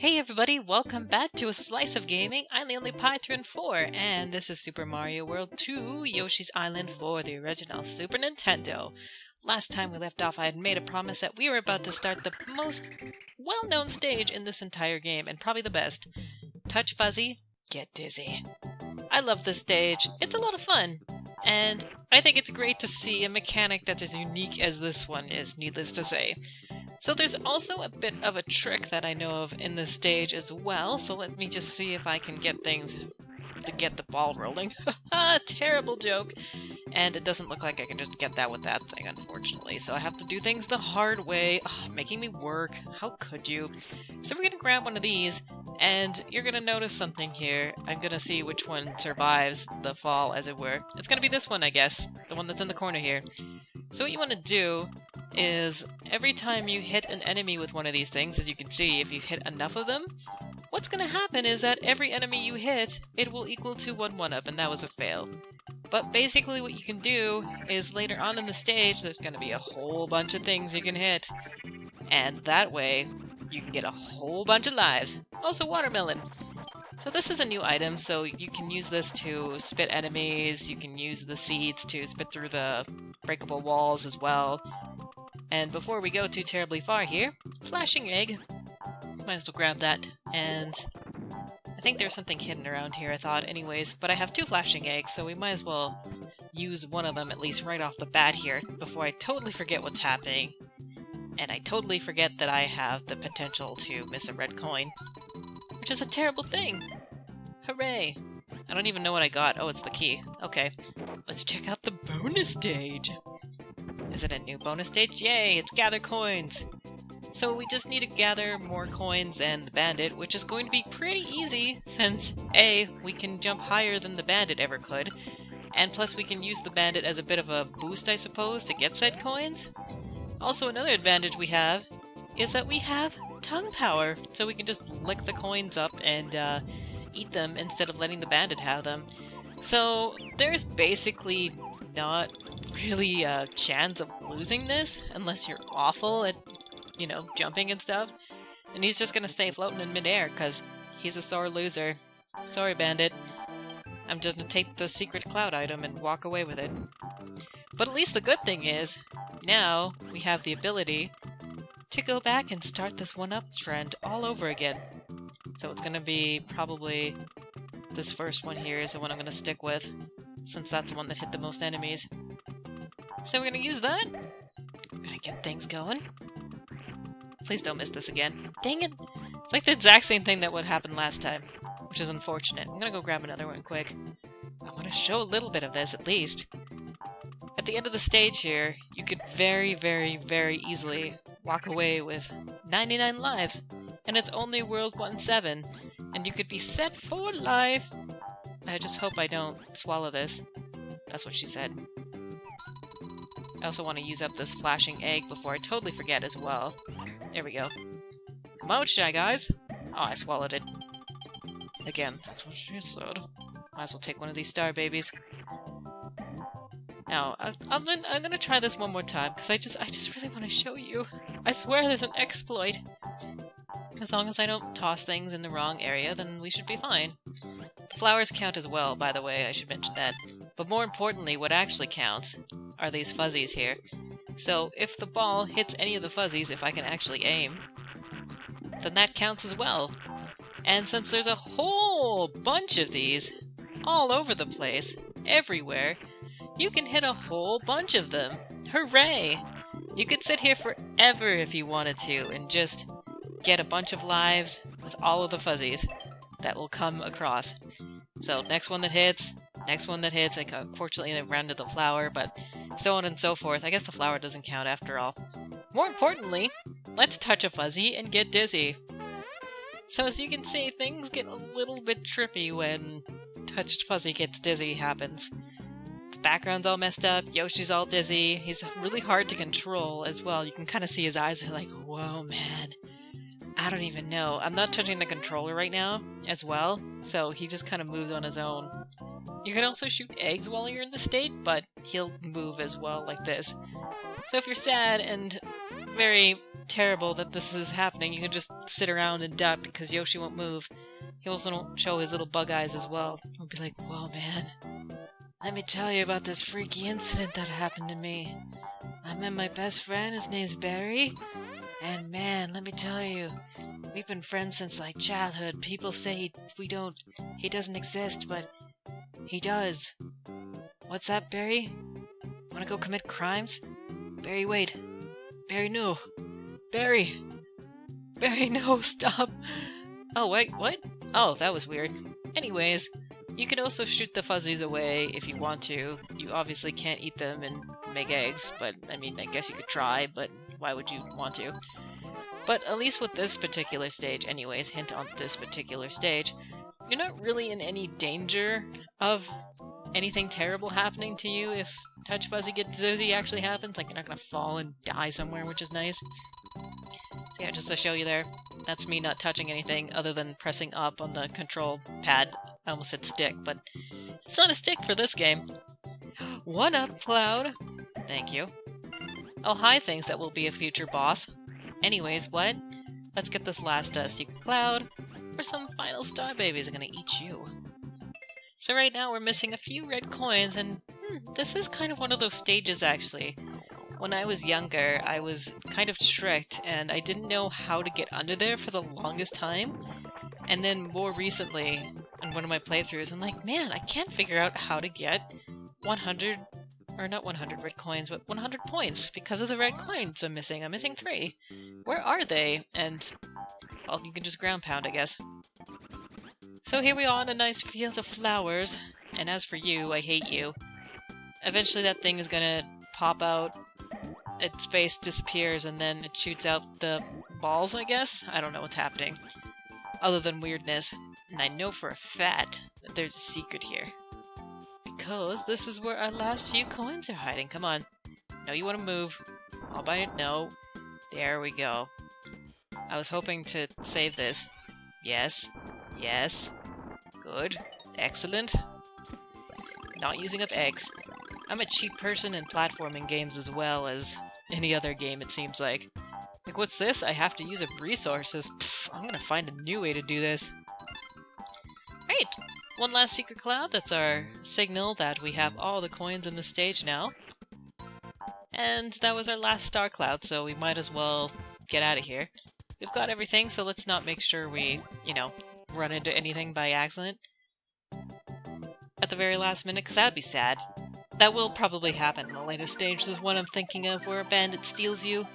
Hey everybody, welcome back to A Slice of Gaming. I'm the only Python 4, and this is Super Mario World 2 Yoshi's Island for the original Super Nintendo. Last time we left off, I had made a promise that we were about to start the most well-known stage in this entire game, and probably the best. Touch Fuzzy, get dizzy. I love this stage, it's a lot of fun, and I think it's great to see a mechanic that's as unique as this one is, needless to say. So there's also a bit of a trick that I know of in this stage as well, so let me just see if I can get things to get the ball rolling. Terrible joke! And it doesn't look like I can just get that with that thing, unfortunately, so I have to do things the hard way. Making me work. How could you? So we're gonna grab one of these, and you're gonna notice something here. I'm gonna see which one survives the fall, as it were. It's gonna be this one, I guess. The one that's in the corner here. So what you want to do is, every time you hit an enemy with one of these things, as you can see, if you hit enough of them, what's going to happen is that every enemy you hit, it will equal to one 1-up, and that was a fail. But basically what you can do is, later on in the stage, there's going to be a whole bunch of things you can hit. And that way, you can get a whole bunch of lives. Also watermelon! So this is a new item, so you can use this to spit enemies, you can use the seeds to spit through the breakable walls as well. And before we go too terribly far here, flashing egg. Might as well grab that, and I think there's something hidden around here, I thought, anyways, but I have 2 flashing eggs, so we might as well use one of them at least right off the bat here, before I totally forget what's happening. And I totally forget that I have the potential to miss a red coin. Which is a terrible thing! Hooray! I don't even know what I got. Oh, it's the key. Okay. Let's check out the bonus stage! Is it a new bonus stage? Yay! It's gather coins! So we just need to gather more coins than the bandit, which is going to be pretty easy, since A, we can jump higher than the bandit ever could, and plus we can use the bandit as a bit of a boost, I suppose, to get said coins. Also, another advantage we have is that we have tongue power, so we can just lick the coins up and eat them instead of letting the bandit have them. So there's basically not really a chance of losing this, unless you're awful at, you know, jumping and stuff. And he's just gonna stay floating in midair, because he's a sore loser. Sorry, bandit. I'm just gonna take the secret cloud item and walk away with it. But at least the good thing is, now we have the ability to go back and start this 1-up trend all over again. So it's gonna be probably this first one here is the one I'm gonna stick with, since that's the one that hit the most enemies. So we're gonna use that. We're gonna get things going. Please don't miss this again. Dang it! It's like the exact same thing that would happen last time, which is unfortunate. I'm gonna go grab another one quick. I want to show a little bit of this, at least. At the end of the stage here, you could very, very, very easily walk away with 99 lives, and it's only World 1-7, and you could be set for life. I just hope I don't swallow this. That's what she said. I also want to use up this flashing egg before I totally forget as well. There we go. Come on, shy guys! Oh, I swallowed it. Again, that's what she said. Might as well take one of these star babies. Now, I'm gonna try this one more time, because I just really want to show you. I swear there's an exploit. As long as I don't toss things in the wrong area, then we should be fine. The flowers count as well, by the way, I should mention that. But more importantly, what actually counts are these fuzzies here. So, if the ball hits any of the fuzzies, if I can actually aim, then that counts as well. And since there's a whole bunch of these, all over the place, everywhere, you can hit a whole bunch of them. Hooray! You could sit here forever if you wanted to and just get a bunch of lives with all of the fuzzies that will come across. So next one that hits, like unfortunately I ran to the flower, but so on and so forth. I guess the flower doesn't count after all. More importantly, let's touch a fuzzy and get dizzy. So as you can see, things get a little bit trippy when touched fuzzy gets dizzy happens. The background's all messed up, Yoshi's all dizzy, he's really hard to control as well. You can kind of see his eyes are like, whoa man, I don't even know. I'm not touching the controller right now as well, so he just kind of moves on his own. You can also shoot eggs while you're in this state, but he'll move as well like this. So if you're sad and very terrible that this is happening. You can just sit around and duck because Yoshi won't move. He also won't show his little bug eyes as well. He'll be like, whoa, man. Let me tell you about this freaky incident that happened to me. I met my best friend, his name's Barry. And man, let me tell you, we've been friends since like childhood. People say he doesn't exist, but he does. What's that, Barry? Wanna go commit crimes? Barry, wait. Barry, no. Barry! Barry, no, stop! Oh, wait, what? Oh, that was weird. Anyways, you can also shoot the fuzzies away if you want to. You obviously can't eat them and make eggs, but I mean, I guess you could try, but why would you want to? But at least with this particular stage, anyways, hint on this particular stage, you're not really in any danger of anything terrible happening to you if Touch Fuzzy Get Dizzy actually happens. Like, you're not gonna fall and die somewhere, which is nice. So yeah, just to show you there, that's me not touching anything other than pressing up on the control pad. I almost said stick, but it's not a stick for this game. What up, Cloud? Thank you. Oh, hi, things that will be a future boss. Anyways, what? Let's get this last secret cloud, or some final star babies are gonna eat you. So right now we're missing a few red coins, and this is kind of one of those stages, actually. When I was younger, I was kind of strict, and I didn't know how to get under there for the longest time. And then more recently, in one of my playthroughs, I'm like, man, I can't figure out how to get 100, or not 100 red coins, but 100 points because of the red coins I'm missing. I'm missing 3. Where are they? And, well, you can just ground pound, I guess. So here we are in a nice field of flowers, and as for you, I hate you. Eventually that thing is gonna pop out, its face disappears, and then it shoots out the balls, I guess? I don't know what's happening. Other than weirdness. And I know for a fact that there's a secret here. Because this is where our last few coins are hiding. Come on. No, you want to move. All by it. No. There we go. I was hoping to save this. Yes. Yes. Good. Excellent. Not using up eggs. I'm a cheap person in platforming games as well as any other game, it seems like. Like, what's this? I have to use up resources. Pfft, I'm gonna find a new way to do this. Great! One last secret cloud. That's our signal that we have all the coins in the stage now. And that was our last star cloud, so we might as well get out of here. We've got everything, so let's not make sure we, you know, run into anything by accident at the very last minute, because that'd be sad. That will probably happen in a later stage. There's one I'm thinking of where a bandit steals you.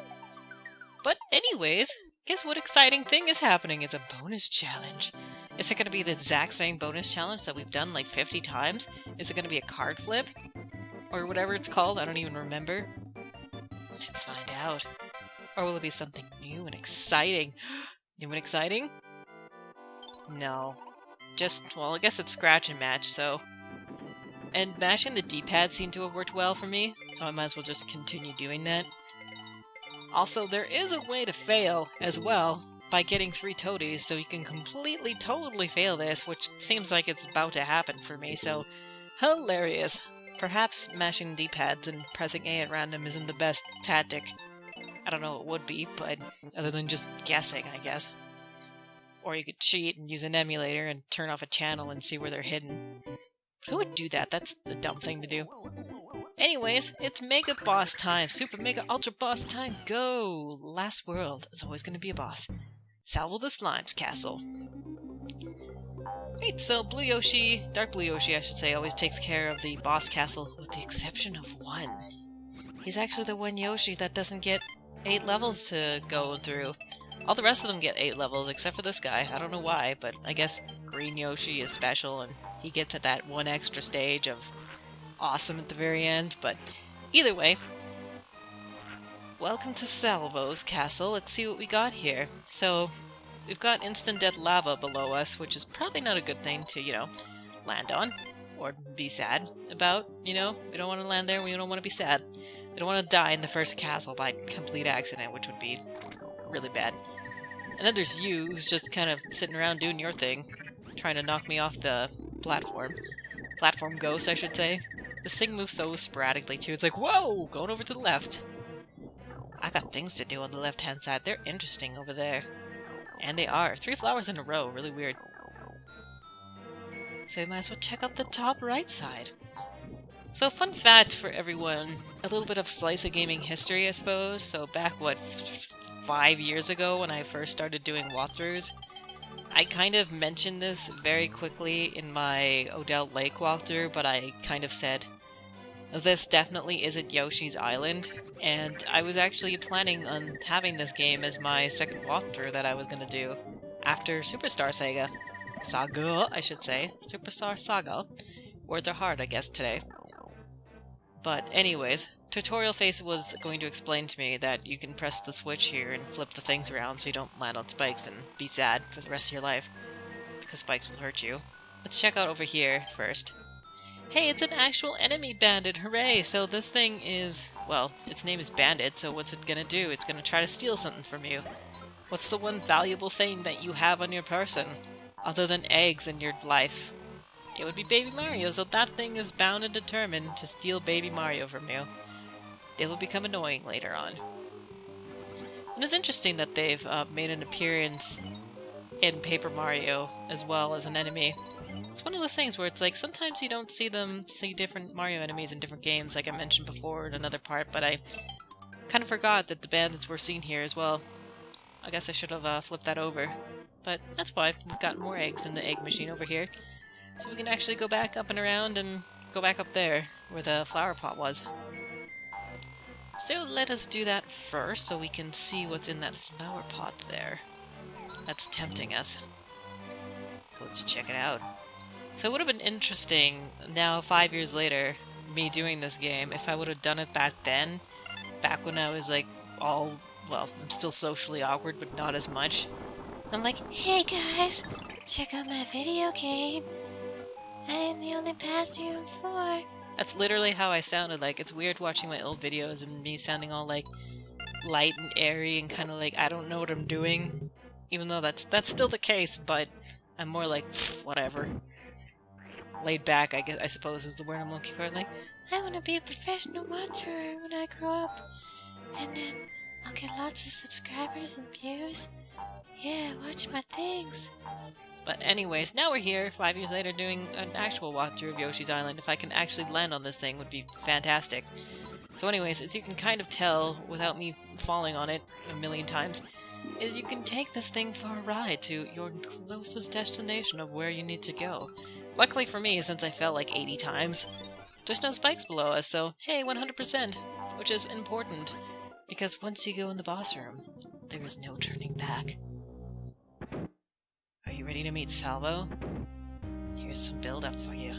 But anyways, guess what exciting thing is happening? It's a bonus challenge. Is it going to be the exact same bonus challenge that we've done like 50 times? Is it going to be a card flip? Or whatever it's called? I don't even remember. Let's find out. Or will it be something new and exciting? New and exciting? No. Just, well, I guess it's scratch and match, so... And mashing the D-pad seemed to have worked well for me, so I might as well just continue doing that. Also, there is a way to fail as well, by getting 3 toadies, so you can completely, totally fail this, which seems like it's about to happen for me, so hilarious. Perhaps mashing D-pads and pressing A at random isn't the best tactic. I don't know what would be, but other than just guessing, I guess. Or you could cheat and use an emulator and turn off a channel and see where they're hidden. Who would do that? That's a dumb thing to do. Anyways, it's Mega Boss time. Super Mega Ultra Boss time. Go! Last world. It's always going to be a boss. Salvos Castle. Wait, so Blue Yoshi, Dark Blue Yoshi I should say, always takes care of the boss castle with the exception of one. He's actually the one Yoshi that doesn't get 8 levels to go through. All the rest of them get 8 levels except for this guy. I don't know why, but I guess Green Yoshi is special and he gets at that one extra stage of awesome at the very end, but either way, welcome to Salvos Castle. Let's see what we got here. So, we've got instant dead lava below us, which is probably not a good thing to, you know, land on, or be sad about, you know? We don't want to land there, we don't want to be sad. We don't want to die in the first castle by complete accident, which would be really bad. And then there's you, who's just kind of sitting around doing your thing, trying to knock me off the platform. Platform ghost, I should say. This thing moves so sporadically, too. It's like, whoa! Going over to the left. I got things to do on the left-hand side. They're interesting over there. And they are. 3 flowers in a row. Really weird. So we might as well check out the top right side. So fun fact for everyone. A little bit of slice of gaming history, I suppose. So back, 5 years ago when I first started doing walkthroughs, I kind of mentioned this very quickly in my Odell Lake walkthrough, but I kind of said, this definitely isn't Yoshi's Island, and I was actually planning on having this game as my second walkthrough that I was going to do after Superstar Saga. Saga, I should say. Superstar Saga. Words are hard, I guess, today. But anyways, Tutorial Face was going to explain to me that you can press the switch here and flip the things around so you don't land on spikes and be sad for the rest of your life, because spikes will hurt you. Let's check out over here first. Hey, it's an actual enemy bandit, hooray! So this thing is, well, its name is Bandit, so what's it gonna do? It's gonna try to steal something from you. What's the one valuable thing that you have on your person, other than eggs in your life? It would be Baby Mario, so that thing is bound and determined to steal Baby Mario from you. It will become annoying later on. And it's interesting that they've made an appearance in Paper Mario as well as an enemy. It's one of those things where it's like, sometimes you don't see different Mario enemies in different games, like I mentioned before in another part, but I kind of forgot that the bandits were seen here as well. I guess I should have flipped that over. But that's why we've got more eggs in the egg machine over here. So we can actually go back up and around and go back up there, where the flower pot was. So let us do that first, so we can see what's in that flower pot there. That's tempting us. Let's check it out. So it would have been interesting, now 5 years later, me doing this game, if I would have done it back then, back when I was like all, well, I'm still socially awkward, but not as much. I'm like, hey guys, check out my video game. I am the only bathroom 4. That's literally how I sounded like. It's weird watching my old videos and me sounding all like light and airy and kind of like I don't know what I'm doing. Even though that's still the case, but I'm more like, whatever. Laid back, I suppose is the word I'm looking for. Like, I want to be a professional watcher when I grow up. And then I'll get lots of subscribers and views. Yeah, watch my things. But anyways, now we're here, 5 years later, doing an actual walkthrough of Yoshi's Island. If I can actually land on this thing, would be fantastic. So anyways, as you can kind of tell, without me falling on it a million times, is you can take this thing for a ride to your closest destination of where you need to go. Luckily for me, since I fell like 80 times, there's no spikes below us, so hey, 100%, which is important, because once you go in the boss room, there is no turning back. Are you ready to meet Salvo? Here's some build-up for you.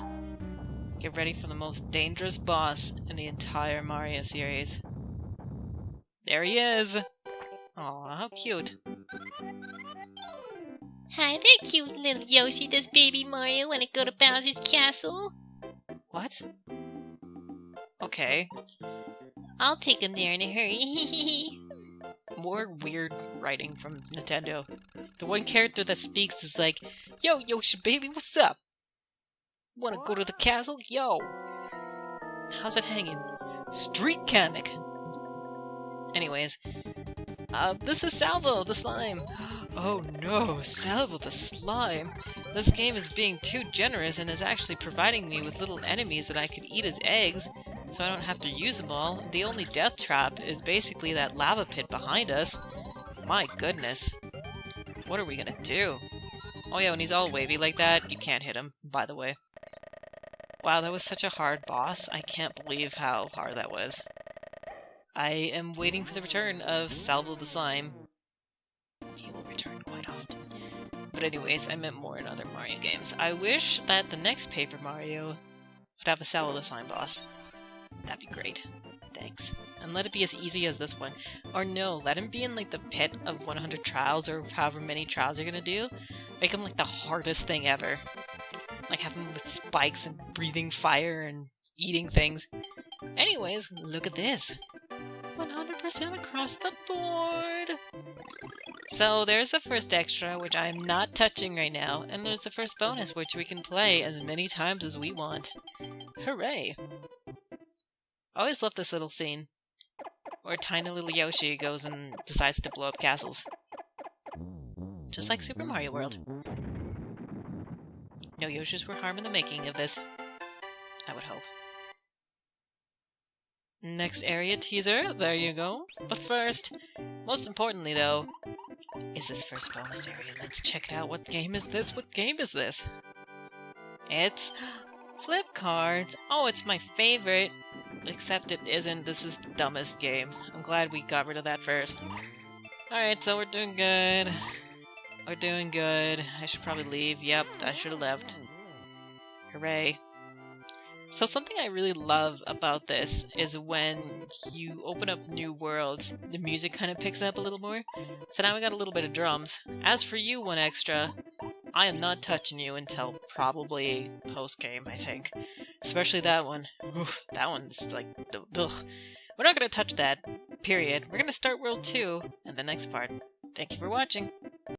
Get ready for the most dangerous boss in the entire Mario series. There he is! Aw, how cute. Hi there, cute little Yoshi. Does Baby Mario want to go to Bowser's castle? What? Okay. I'll take him there in a hurry. More weird writing from Nintendo. The one character that speaks is like, yo, Yoshi baby, what's up? Wanna go to the castle? Yo! How's it hanging? Street comic! Anyways, this is Salvo, the slime! Oh no, Salvo the slime! This game is being too generous and is actually providing me with little enemies that I could eat as eggs, so I don't have to use them all. The only death trap is basically that lava pit behind us. My goodness. What are we gonna do? Oh yeah, when he's all wavy like that, you can't hit him, by the way. Wow, that was such a hard boss. I can't believe how hard that was. I am waiting for the return of Salvo the Slime. He will return quite often. But anyways, I meant more in other Mario games. I wish that the next Paper Mario would have a Salvo the Slime boss. That'd be great. Thanks. And let it be as easy as this one. Or no, let him be in like the pit of 100 trials or however many trials you're gonna do. Make him like the hardest thing ever. Like have him with spikes and breathing fire and eating things. Anyways, look at this. 100% across the board! So there's the first extra, which I'm not touching right now, and there's the first bonus, which we can play as many times as we want. Hooray! I always love this little scene. where tiny little Yoshi goes and decides to blow up castles. Just like Super Mario World. No Yoshis were harmed in the making of this, I would hope. Next area teaser, there you go. But first, most importantly though, is this first bonus area. Let's check it out. What game is this? What game is this? It's flip cards. Oh, it's my favorite. Except it isn't. This is the dumbest game. I'm glad we got rid of that first. Alright, so we're doing good. We're doing good. I should probably leave. Yep, I should have left. Hooray. So something I really love about this is when you open up new worlds, the music kind of picks up a little more. So now we got a little bit of drums. As for you, 1Extra, I am not touching you until probably post-game, I think. Especially that one. Oof, that one's like, ugh. We're not going to touch that, period. We're going to start World 2 in the next part. Thank you for watching.